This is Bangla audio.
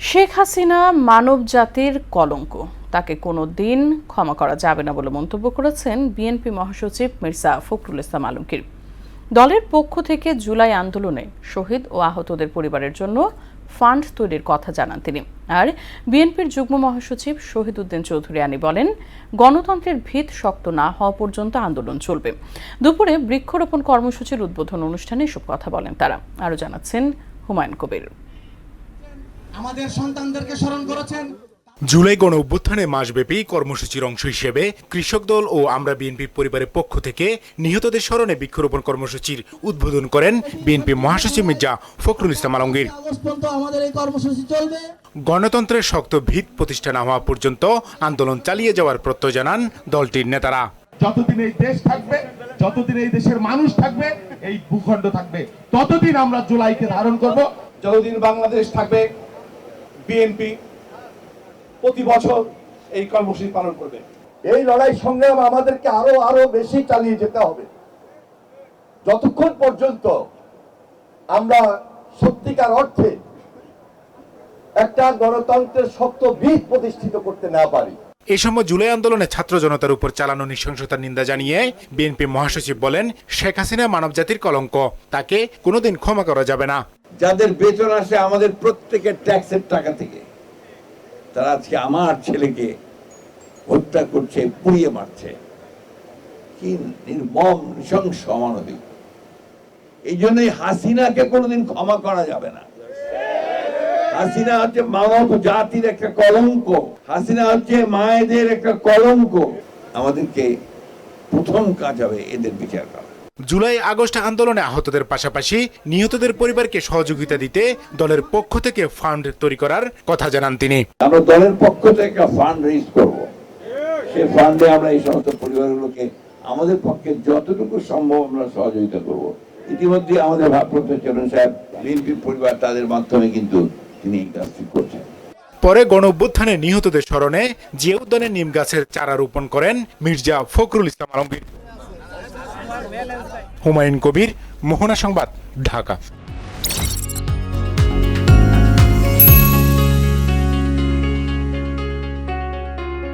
শেখ হাসিনা মানব জাতির কলঙ্ক, তাকে কোনো দিন ক্ষমা করা যাবে না বলে মন্তব্য করেছেন বিএনপি মহাসচিব মির্জা ফখরুল ইসলাম আলমগীর। দলের পক্ষ থেকে জুলাই আন্দোলনে শহীদ ও আহতদের পরিবারের জন্য ফান্ড তৈরির কথা জানান তিনি। আর বিএনপির যুগ্ম মহাসচিব শহীদ উদ্দিন চৌধুরী আনি বলেন, গণতন্ত্রের ভিত শক্ত না হওয়া পর্যন্ত আন্দোলন চলবে। দুপুরে বৃক্ষরোপণ কর্মসূচির উদ্বোধন অনুষ্ঠানে এসব কথা বলেন তারা। আরও জানাচ্ছেন হুমায়ুন কবির। আমাদের সন্তানদেরকে স্মরণ করেছেন। জুলাই গণ অভ্যুত্থানে মাসব্যাপী কর্মসূচির অংশ হিসেবে কৃষক দল ও আমরা বিএনপির পরিবারের পক্ষ থেকে নিহতদের স্মরণে বৃক্ষরোপণ কর্মসূচির উদ্বোধন করেন বিএনপি মহাসচিব মির্জা ফখরুল ইসলাম আলমগীর। আমাদের এই কর্মসূচি চলবে। গণতন্ত্রের শক্ত ভিত প্রতিষ্ঠা না হওয়া পর্যন্ত আন্দোলন চালিয়ে যাওয়ার প্রত্যয় জানান দলটির নেতারা। যতদিন এই দেশ থাকবে, যতদিন এই দেশের মানুষ থাকবে, এই ভূখণ্ড থাকবে, ততদিন আমরা জুলাইকে ধারণ করব। যতদিন বাংলাদেশ থাকবে, বিএনপি প্রতি বছর এই কর্মসূচি পালন করবে। এই লড়াই সংগ্রাম আমাদেরকে আরো বেশি চালিয়ে যেতে হবে, যতক্ষণ পর্যন্ত আমরা সত্যিকার অর্থে একটা গণতন্ত্রের শক্ত ভিত প্রতিষ্ঠিত করতে না পারি। এ সময় জুলাই আন্দোলনে ছাত্র জনতার উপর চালানো নৃশংসতার নিন্দা জানিয়ে বিএনপি মহাসচিব বলেন, শেখ হাসিনা মানব জাতির কলঙ্ক, তাকে কোনোদিন ক্ষমা করা যাবে না। যাদের বেতন আসে আমাদের প্রত্যেকের ট্যাক্সের টাকা থেকে, তারা আজকে আমার ছেলেকে হত্যা করছে, পুড়িয়ে মারছে। কি নির্মম, নৃশংস, অমানবিক। এই জন্যই হাসিনাকে কোনোদিন ক্ষমা করা যাবে না। হাসিনা হচ্ছে মানব জাতির একটা কলঙ্ক, হাসিনা হচ্ছে মায়েদের একটা কলঙ্ক। আমাদেরকে প্রথম কাজ হবে এদের বিচার করা। জুলাই আগস্ট আন্দোলনে আহতদের পাশাপাশি নিহতদের পরিবারকে সহযোগিতা দিতে দলের পক্ষ থেকে ফান্ড তৈরি করার কথা জানান তিনি। আমরা দলের পক্ষ থেকে একটা ফান্ড রেজ করব। সেই ফান্ডে আমরা এই সমস্ত পরিবারগুলোকে আমাদের পক্ষে যতটুকু সম্ভব আমরা সহযোগিতা করব। ইতিমধ্যে আমাদের ভারপ্রাপ্ত চেয়ারম্যান সাহেব, বিএনপির পরিবার, তাদের মাধ্যমে কিন্তু তিনি এই কাজটি করছেন। পরে গণ অভ্যুত্থানে নিহতদের স্মরণে জিয়া উদ্যানে নিম গাছের চারা রোপণ করেন মির্জা ফখরুল ইসলাম আলমগীর। হুমায়ুন কবির, মোহনা সংবাদ, ঢাকা।